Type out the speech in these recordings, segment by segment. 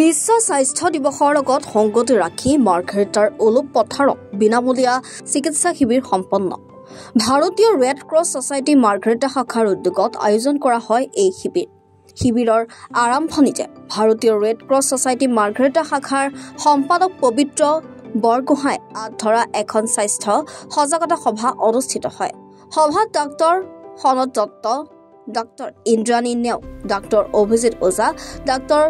বিশ্ব স্বাস্থ্য দিৱসৰ লগত সংগতি ৰাখি মাৰ্ঘেৰিটাৰ ওলুপ পথাৰত বিনামূলীয়া চিকিৎসা শিবিৰ সম্পন্ন। ভাৰতীয় ৰেড ক্ৰছ ছচাইটি মাৰ্ঘেৰিটা শাখাৰ উদ্যোগত আয়োজন কৰা হয় এই শিবিৰ। শিবিৰৰ আৰম্ভণিতে ভাৰতীয় ৰেড ক্ৰছ ছচাইটি মাৰ্ঘেৰিটা শাখাৰ সম্পাদক পবিত্ৰ বৰগোহাঁই ধৰা এখন স্বাস্থ্য সজাগতা সভা অনুষ্ঠিত হয়। সভাত ডাক্তৰ সনত দত্ত, ডাক্তৰ ইন্দ্ৰাণী নেওগ, ডাক্তৰ অভিজিত ওজা, ডাক্তৰ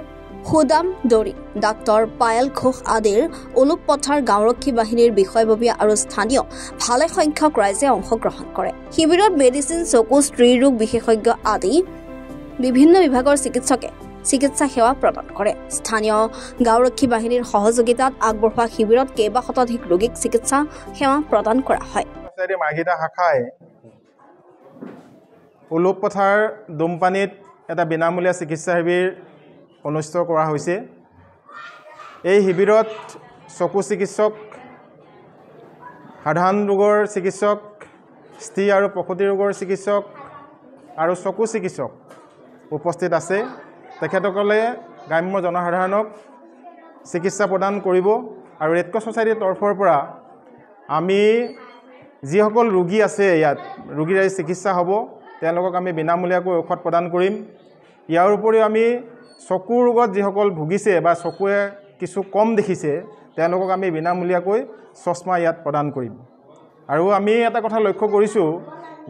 সুদাম দৰি, ডাক্তৰ পায়েল ঘোষ আদিৰ ওলুপ পথাৰ গাঁওৰক্ষী বাহিনীৰ বিষয়ববীয়া আৰু স্থানীয় ভালে সংখ্যক ৰাইজে অংশগ্ৰহণ কৰে। শিবিৰত মেডিচিন, চকু, স্ত্ৰী ৰোগ বিশেষজ্ঞ আদি বিভিন্ন বিভাগৰ চিকিৎসকে চিকিৎসা সেৱা প্ৰদান কৰে। স্থানীয় গাঁওৰক্ষী বাহিনীৰ সহযোগিতাত আগবঢ়োৱা শিবিৰত কেইবা শতাধিক ৰোগীক চিকিৎসা সেৱা প্ৰদান কৰা হয়। মাৰ্ঘেৰিটা শাখাই ওলুপ পথাৰ দুমপানীত এটা বিনামূলীয়া চিকিৎসা শিবিৰ অনুষ্ঠিত কৰা হৈছে। এই শিবিৰত চকু চিকিৎসক, সাধাৰণ ৰোগৰ চিকিৎসক, স্ত্ৰী আৰু প্ৰসূতি ৰোগৰ চিকিৎসক আৰু চকু চিকিৎসক উপস্থিত আছে। তেখেতসকলে গ্ৰাম্য জনসাধাৰণক চিকিৎসা প্ৰদান কৰিব আৰু ৰেড ক্ৰছ ছচাইটিৰ তৰফৰ পৰা আমি যিসকল ৰোগী আছে ইয়াত ৰোগীৰ চিকিৎসা হ'ব তেওঁলোকক আমি বিনামূলীয়াকৈ ঔষধ প্ৰদান কৰিম। ইয়াৰ উপৰিও আমি চকু ৰোগত যিসকল ভুগিছে বা চকুৱে কিছু কম দেখিছে তেওঁলোকক আমি বিনামূলীয়াকৈ চশমা ইয়াত প্ৰদান কৰিম। আৰু আমি এটা কথা লক্ষ্য কৰিছোঁ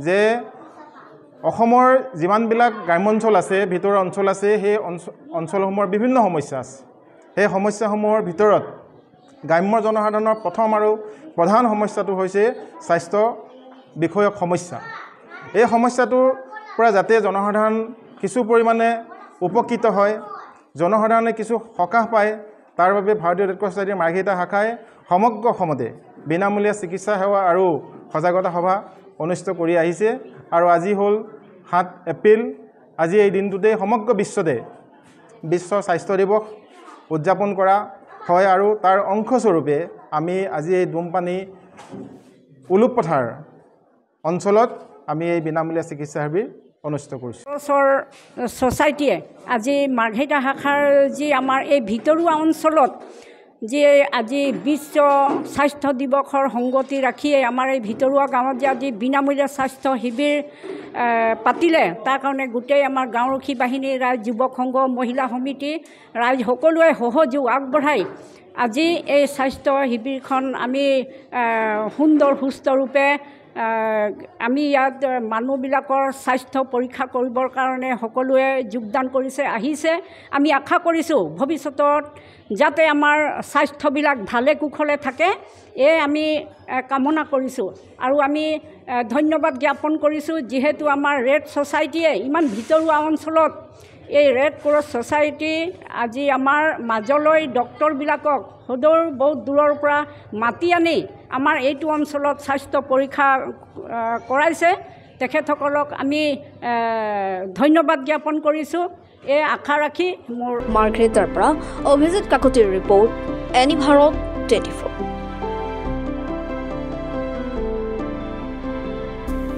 যে অসমৰ যিমানবিলাক গ্ৰাম্যাঞ্চল আছে, ভিতৰুৱা অঞ্চল আছে, সেই অঞ্চলসমূহৰ বিভিন্ন সমস্যা আছে। সেই সমস্যাসমূহৰ ভিতৰত গ্ৰাম্য জনসাধাৰণৰ প্ৰথম আৰু প্ৰধান সমস্যাটো হৈছে স্বাস্থ্য বিষয়ক সমস্যা। এই সমস্যাটোৰ পৰা যাতে জনসাধাৰণ কিছু পৰিমাণে উপকৃত হয়, জনসাধাৰণে কিছু সকাহ পায়, তাৰ বাবে ভাৰতীয় ৰেড ক্ৰছ ছচাইটিৰ মাৰ্ঘেৰিটা শাখাই সমগ্ৰ অসমতে বিনামূলীয়া চিকিৎসা সেৱা আৰু সজাগতা সভা অনুষ্ঠিত কৰি আহিছে। আৰু আজি হ'ল 7 এপ্ৰিল। আজি এই দিনটোতে সমগ্ৰ বিশ্বতে বিশ্ব স্বাস্থ্য দিৱস উদযাপন কৰা হয় আৰু তাৰ অংশস্বৰূপে আমি আজি এই দুমপানী ওলুপ পথাৰ অঞ্চলত আমি এই বিনামূলীয়া চিকিৎসা শিবিৰ অনুষ্ঠিত কৰিছোঁ। ছচাইটিয়ে আজি মাৰ্ঘেৰিটা শাখাৰ যি আমাৰ এই ভিতৰুৱা অঞ্চলত যি আজি বিশ্ব স্বাস্থ্য দিৱসৰ সংগতি ৰাখিয়ে আমাৰ এই ভিতৰুৱা গাঁৱত যে আজি বিনামূলীয়া স্বাস্থ্য শিবিৰ পাতিলে, তাৰ কাৰণে গোটেই আমাৰ গাঁওৰক্ষী বাহিনী, ৰাইজ, যুৱক সংঘ, মহিলা সমিতি, ৰাইজ সকলোৱে সহযোগ আগবঢ়াই আজি এই স্বাস্থ্য শিবিৰখন আমি সুন্দৰ সুস্থৰূপে আমি ইয়াত মানুহবিলাকৰ স্বাস্থ্য পৰীক্ষা কৰিবৰ কাৰণে সকলোৱে যোগদান কৰিছে, আহিছে। আমি আশা কৰিছোঁ ভৱিষ্যতত যাতে আমাৰ স্বাস্থ্যবিলাক ভালে কুশলে থাকে, এই আমি কামনা কৰিছোঁ। আৰু আমি ধন্যবাদ জ্ঞাপন কৰিছোঁ যিহেতু আমাৰ ৰেড ছচাইটিয়ে ইমান ভিতৰুৱা অঞ্চলত এই ৰেড ক্ৰছ ছচাইটি আজি আমাৰ মাজলৈ ডক্টৰবিলাকক সদৌ বহুত দূৰৰ পৰা মাতি আনি আমাৰ এইটো অঞ্চলত স্বাস্থ্য পৰীক্ষা কৰাইছে। তেখেতসকলক আমি ধন্যবাদ জ্ঞাপন কৰিছোঁ। এই আশা ৰাখি মোৰ মাৰ্ঘেৰিটাৰ পৰা অভিজিত কাকতিৰ ৰিপৰ্ট, এনি ভাৰত 24।